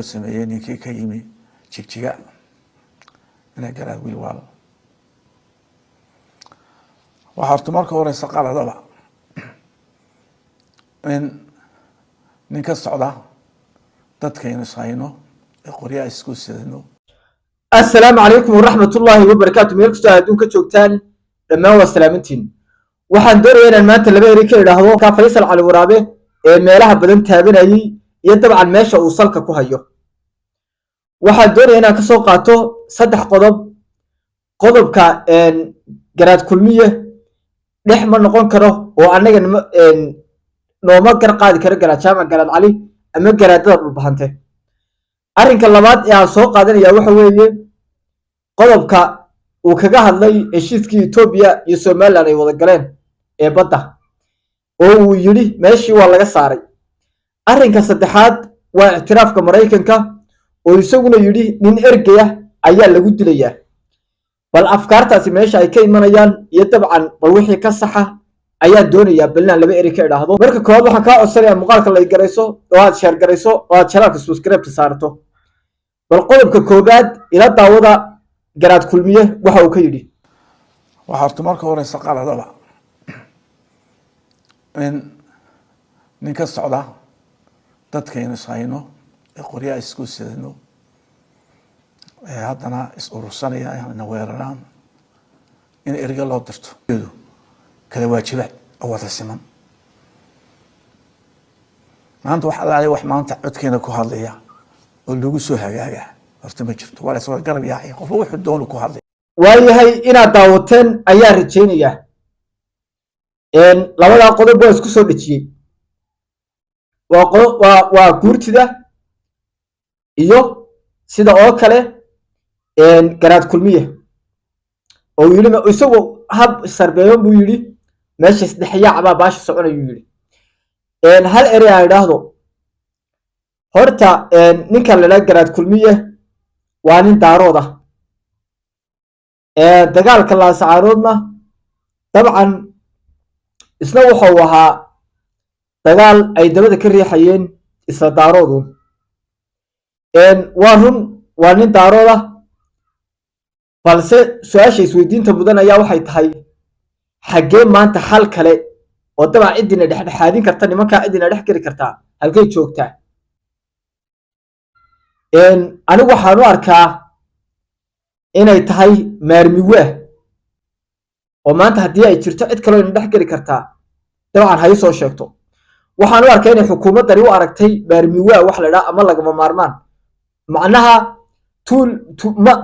sameeyay ninkii ka yimi jigjiga inay galaan wiil waal waxa horta marka horeysa qaladaba in ninka socda dadkayna sayno qoryaa isku sidano. السلام عليكم ورحمة الله وبركاته. ميركستو هادون كجوجتان لما هو سلامتين waxaan doonayaa maanta laba eri ka idhaahdo ka Faysal Cali Waraabe ee meelaha badan taabanayay iyo dabcan meesha uu salka ku hayo. waxaan doonayaa inaan ka soo qaato saddex qodobka garaad kulmiye dhex ma noqon karo oo anaga nooma gar qaadi karo garaad jaamac garaad cali ama garaadada dhulbahante. arrinka labaad ee aan soo qaadanaya waxa weeye qodobka uu kaga hadlay heshiiskii Itoobiya iyo Soomaaliland ay wada galeen ee badda oo uu yiri meeshii waa laga saaray. arrinka saddexaad waa ictiraafka Mareykanka oo isaguna yiri nin ergaya ayaa lagu dilayaa. bal afkaartaasi meesha ay ka imanayaan iyo dabcan bal wixii ka saxa ayaa doonaya balna laba eri ka idhaahdo. marka koowaad waxaan ka codsanayaa muuqaalka la garayso oo aad share garayso oo aad channelka subscribe saarto. bal qodobka koobaad ila daawada garaad kulmiye waxa uu ka yiri waxa horta marka horeysa qaladaba in ninka socda dadkayna sayno qoryaa isku sidano haddana is urursanaya inay weeraraan in erga loo dirto kala waajibaad oo wada siman. maanta waxa la wax maanta codkeena ku hadlaya oo lagu soo hagaaga horta ma jirto wala soo garab yahay qof wuxuu doon ku hadlay waayahay inaad daawateen ayaa rajeynaya labada qodob oo isku soo dhajiyay waa guurtida iyo sida oo kale garaad kulmiye oo yiri isagu hab sarbeeyo buu yiri meesha saddexyaac baa baash soconayo yiri hal eri ay dhaahdo horta ninka la garaad kulmiye waa nin daarooda dagaalka la saaroodna dabcan isna wuxuu ahaa dagaal ay dabada ka riixayeen isla daaroodu waa nin daarooda balse su'aasha isweydiinta mudan ayaa waxay tahay xagee maanta xal kale oo dabcan cidina dhexdhexaadin karta nimanka cidina dhex geli karta halkay joogtaa. anigu waxaan u arkaa inay tahay maarmiwe oo maanta haddii ay jirto cid kale oo dhex geli kartaa dabcan hay soo sheegto. waxaan u arkaa inay xukuumaddani u aragtay maarmiwe wax la dhaha ama lagama maarmaan macnaha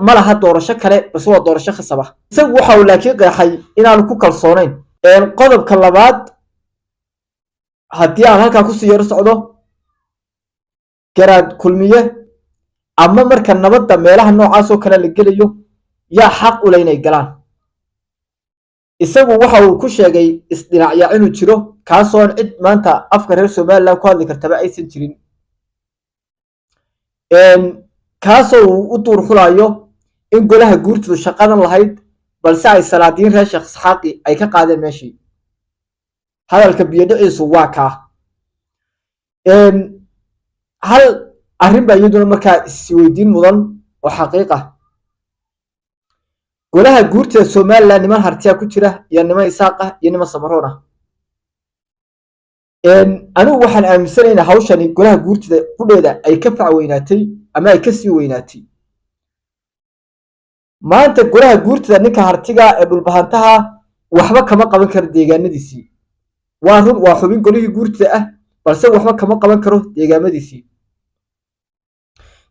ma laha doorasho kale bas waa doorasho khasaba. isagu waxa uu laakiin qeexay inaanu ku kalsoonayn. qodobka labaad haddii aan halkaa kusii yaro socdo garaad kulmiye ama marka nabadda meelaha noocaas oo kale la gelayo yaa xaq u leh inay galaan. isagu waxa uu ku sheegay isdhinacyaa inuu jiro kaasoo cid maanta afka reer Soomaaliland ku hadli kartaba aysan jirin kaasoo uu u duur xulayo in golaha guurtidu shaqadan lahayd balse ay salaadiin reer Sheekh Isxaaqi ay ka qaadeen meeshii. hadalka biyadiciisu waa kaa hal arrin baa iyaduna markaa isweydiin mudan oo xaqiiqa golaha guurtida Soomaaliland niman hartiya ku jira iyo niman Isaaqa iyo niman Samaroona. anigu waxaan aaminsanaynaa hawshani golaha guurtida qudheeda ay ka facweynaatay ama ay ka sii weynaatay. maanta golaha guurtida ninka hartiga ee dhulbahantaha waxba kama qaban karo deegaanadiisii. waa xubin golihii guurtida ah balse waxba kama qaban karo deegaamadiisii.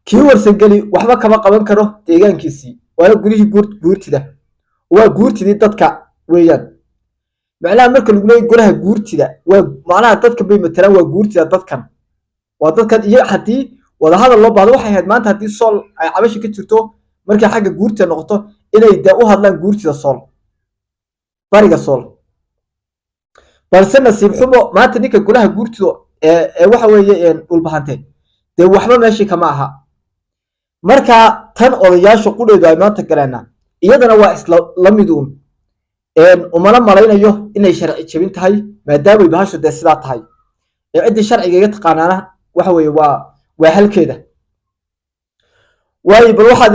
kii warsangeli waxba kama qaban karo deegaankiisii waa golihii guurtida waa guurtidii dadka weeyaan. macnaha marka lagu leeyahay golaha guurtida waa macnaha dadka bay matalaan waa guurtida dadkan waa dadkan iyo haddii wada hadal loo baahdo waxay ahayd maanta haddii sool ay cabashi ka jirto markay xagga guurtida noqoto inay u hadlaan guurtida sool bariga sool. balse nasiib xumo maanta ninka golaha guurtido waxa weeye dhulbahante dee waxba meeshii kama aha. marka tan odayaasha qudheedu ay maanta galeena iyadana waa isla la miduun umana malaynayo inay sharci jabin tahay maadaama bahashu dee sidaa tahay ciddii sharciga iga taqaanaana waxa weeye waa halkeeda waayo bal waxaad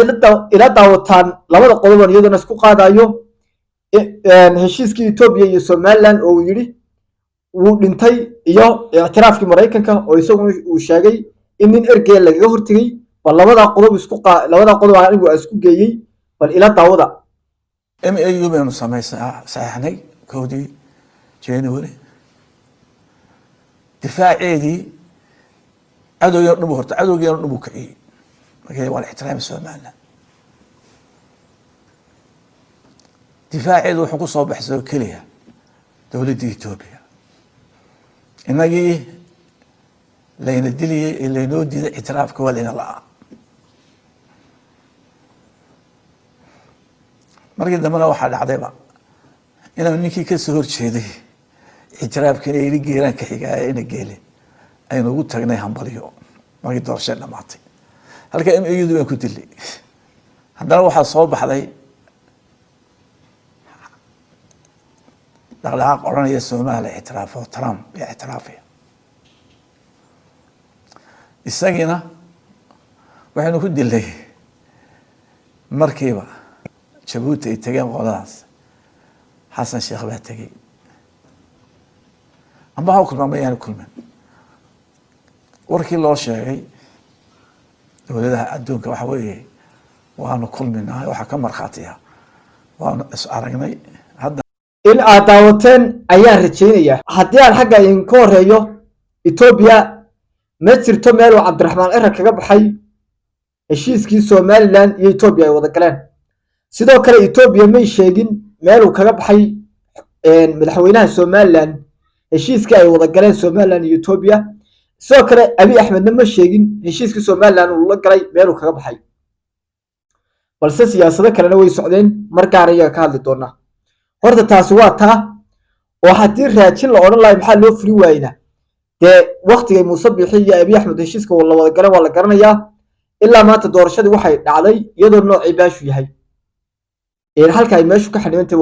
ila daawataan labada qodoban iyaduna isku qaadayo heshiiskii Ethiopia iyo Somaliland oo yiri wuu dhintay iyo ictiraafkii Mareykanka oo isagu uu sheegay in nin ergey laga hortagay bal labada qodob anigu isku geeyay bal ila daawada MAU baynu saxeexnay koodii January difaaceedii cadowgeena dhubu kaciyay markii waa ixtiraam Somaliland difaaceedu wuxuu ku soo baxsay kaliya dawladda Ethiopia inagii layna diliyay ilayno diiday ictiraafka walina la markii dambana waxaa dhacdayba inaan ninkii ka soo horjeeday ictiraafkana ila geeraan ka xigay ina geele aynu ugu tagnay hambalyo markii doorashada dhamaatay halka MAU baan ku dilay haddana waxaa soo baxday dhaqdhaqaaq oranaya Soomaaliya ictiraafo Trump ictiraafaya isagina waxaanu ku dilay markiiba Jabuuti ay tageen qoladaas Xasan Sheekh baa tagay amba ha kulmay kulman warkii loo sheegay dowladaha adduunka waxa weeye waanu kulminaa waxa ka marxaatiya waanu is aragnay hadda in aad daawateen ayaan rajaynayaa haddii aan xagga in ka horeeyo Ethiopia ma jirto meel uu Cabdiraxmaan Ciro kaga baxay heshiiskii Somaliland iyo Ethiopia ay wada galeen sidoo kale Ethiopia ma sheegin meel uu kaga baxay madaxweynaha Somaliland heshiiskii ay wada galeen Somaliland iyo Ethiopia sidoo kale Abiy Ahmed ma sheegin heshiiskii Somaliland uu la galay meel uu kaga baxay balse siyaasado kalena way socdeen markaan ayaga ka hadli doonaa horta taasi waa taa oo haddii raajin la oran lahay maxaa loo furi waayna dee waqtigay Muuse Biixi iyo Abiy Ahmed heshiiska la wada galeen waa la garanayaa ilaa maanta doorashadii waxay dhacday iyadoo noocii baashu yahay halka ay meeshu ka xidhintay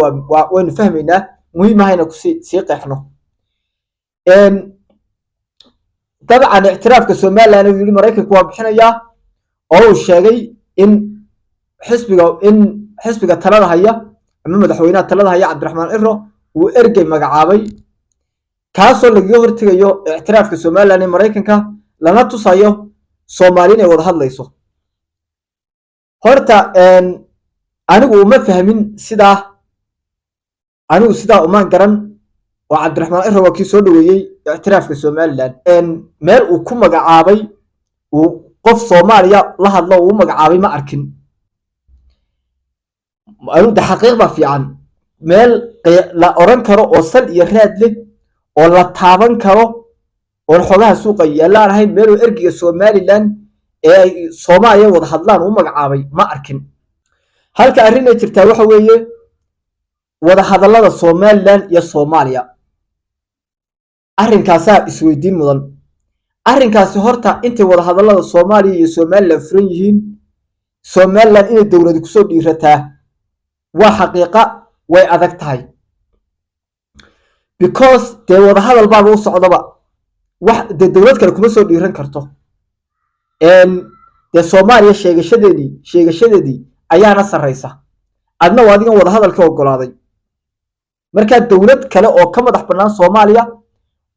waynu fahmaynaa muhiim ahayna ku sii qeexno dabcan ictiraafka Somaliland uu yiri Mareykanku waa bixinayaa oo uu sheegay in xisbiga talada haya ama madaxweynaha talada haya Cabdiraxmaan Ciro uu ergey magacaabay kaasoo laga hortagayo ictiraafka Somaliland ee Mareykanka lana tusayo Soomaaliya inay wada hadlayso horta anigu uma fahmin sidaa uma garan oo Cabdiraxmaan Ciro waa kii soo dhaweeyay ictiraafka Somaliland meel uu ku magacaabay uu qof Soomaaliya la hadlo uu magacaabay ma arkin ayuu xaqiiqda fiican meel la oran karo oo sal iyo raad leh oo la taaban karo oo xogaha suuqa yeelaan ahayn meel uu ergiga Somaliland ee ay Soomaaliya wada hadlaan uu magacaabay ma arkin halka arrin ay jirtaa waxa weeye wada hadallada Somaliland iyo Soomaaliya arrinkaas isweydiin mudan arrinkaasi horta intay wada hadallada Soomaaliya iyo Somaliland furan yihiin Somaliland inay dawladdu ku soo dhiirataa waa xaqiiqa way adag tahay because dee wada hadal baa u socdaba wax dee dawlad kale kuma soo dhiiran karto dee Soomaaliya sheegashadeedii ayaana sarreysa adna waa adigan wada hadalka ogolaaday marka dawlad kale oo ka madax bannaan Soomaaliya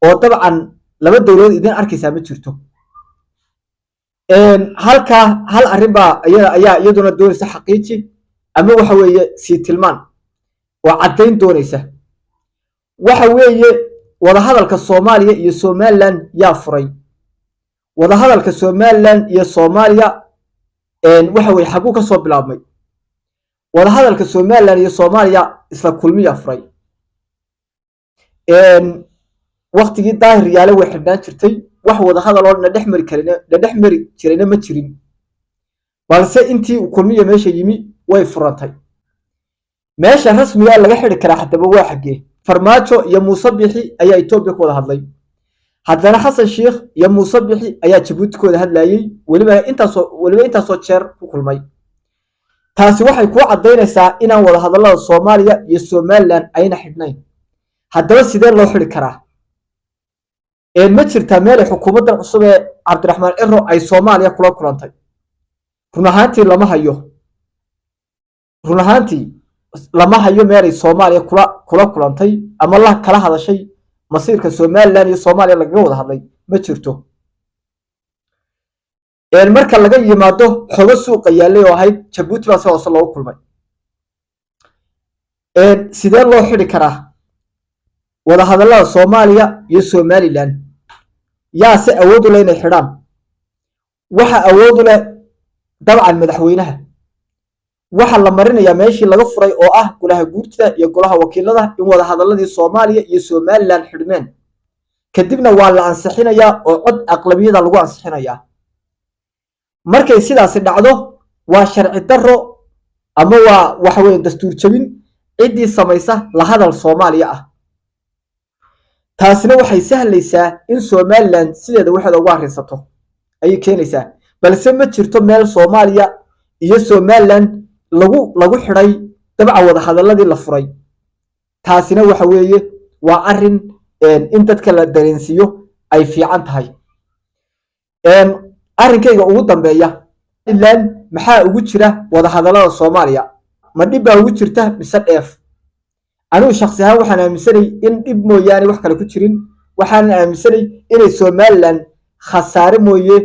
oo dabcan laba dawladood idin arkaysaa ma jirto halka hal arrin baa ayaa iyaduna doonaysa xaqiiqi ama waxa weeye si tilmaan oo caddayn doonaysa waxa weeye wada hadalka Soomaaliya iyo Somaliland yaa furay wada hadalka Somaliland iyo Soomaaliya waxa weeye xaguu ka soo bilaabmay wada hadalka Somaliland iyo Soomaaliya isla kulmiya furay waqtigii daahir yaale way xidhnaan jirtay wax wada hadal oo dhex mari jirayna ma jirin balse intii uu kulmiya meesha yimi way furantay meesha rasmiga laga xiri karaa hadaba waa xagee farmaajo iyo Muuse Biixi ayaa Ethiopia ku wada hadlay haddana Xasan Sheekh iyo Muuse Biixi ayaa Jabuuti ku wada hadlayay waliba intaasoo jeer ku kulmay taasi waxay ku cadeynaysaa inaan wada hadallada Soomaaliya iyo Somaliland ayna xidhnayn haddaba sidee loo xiri karaa ma jirtaa meel xukuumadda cusub ee Cabdiraxmaan Ciro ay Soomaaliya kula kulantay run ahaantii lama hayo meelay Soomaaliya kula kulantay ama la kala hadashay masiirka Somaliland iyo Soomaaliya laga wada hadlay ma jirto. marka laga yimaado xogo suuqa yaalay oo ahayd Djibouti baa soo loo kulmay. sidee loo xiri karaa wada hadallada Soomaaliya iyo Somaliland yaa si awood u leh inay xidhaan? waxa awood u leh dabcan madaxweynaha. waxa la marinayaa meeshii laga furay oo ah golaha guurtida iyo golaha wakiilada in wada hadalladii Soomaaliya iyo Somaliland xidhmeen, kadibna waa la ansixinayaa oo cod aqlabiyada lagu ansixinayaa. markay sidaasi dhacdo waa sharci darro ama waa waxa weeye dastuur jabin ciddii samaysa la hadal Soomaaliya ah. taasina waxay sahlaysaa in Somaliland sideeda waxda uga harisato ayay keenaysaa, balse ma jirto meel Soomaaliya iyo Somaliland lagu xidhay dabca wada hadalladii la furay. taasina waxa weeye waa arin in dadka la dareensiyo ay fiican tahay. arrinkayga ugu dambeeya ilaan maxaa ugu jira wada hadallada Soomaaliya? ma dhib baa ugu jirta mise dheef? anigu shakhsi ahaan waxaan aaminsanay in dhib mooyaane wax kale ku jirin. waxaan aaminsanay inay Somaliland khasaare mooye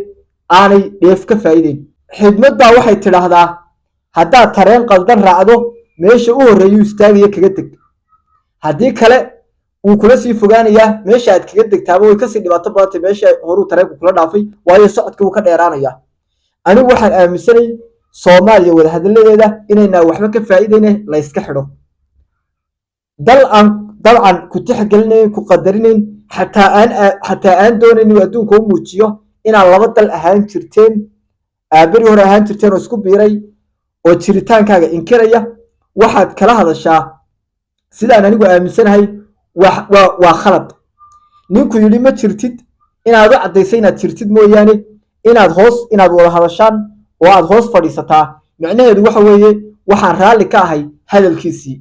aanay dheef ka faa'iideyn. xidmad baa waxay tidhaahdaa haddaad tareen qaldan raacdo meesha u horreeyuu istaagaya kaga deg, haddii kale wuu kula sii fogaanayaa meesha aad kaga degtaaba way kasii dhibaato badantay meesha horuu tareenku kula dhaafay, waayo socodka wuu ka dheeraanayaa. anigu waxaan aaminsanay Soomaaliya wada hadalladeeda inaynaa waxba ka faa'iideyne la iska xidho. dal aan dabcan ku tixgelinayn ku qadarinayn xataa aan doonayn inuu adduunka u muujiyo inaan laba dal ahaan jirteen beri hore ahaan jirteen oo isku biiray oo jiritaankaaga inkiraya waxaad kala hadashaa sidaan anigu aaminsanahay waa khalad. ninku yidhi ma jirtid inaad u caddaysay inaad jirtid mooyaane inaad wada hadashaan oo aad hoos fadhiisataa micnaheedu waxa weeye waxaan raalli ka ahay hadalkiisii.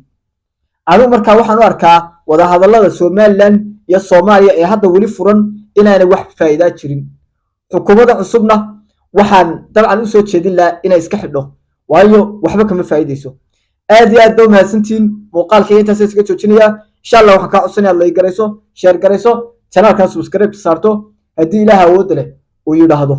anigu markaa waxaan u arkaa wada hadallada Somaliland iyo Soomaaliya ee hadda weli furan inaanay wax faa'iido jirin. xukuumadda cusubna waxaan dabcan u soo jeedin lahaa inay iska xidho, waayo waxba kama faa'iideyso. aad iyo aad baa mahadsantihiin. muuqaalkayga intaas iskaga joojinayaa. insha Allah waxaan kaa codsanayaa like garayso, share garayso, channelkan subscribe saarto haddii Ilaahay awood leh uu yiraahdo.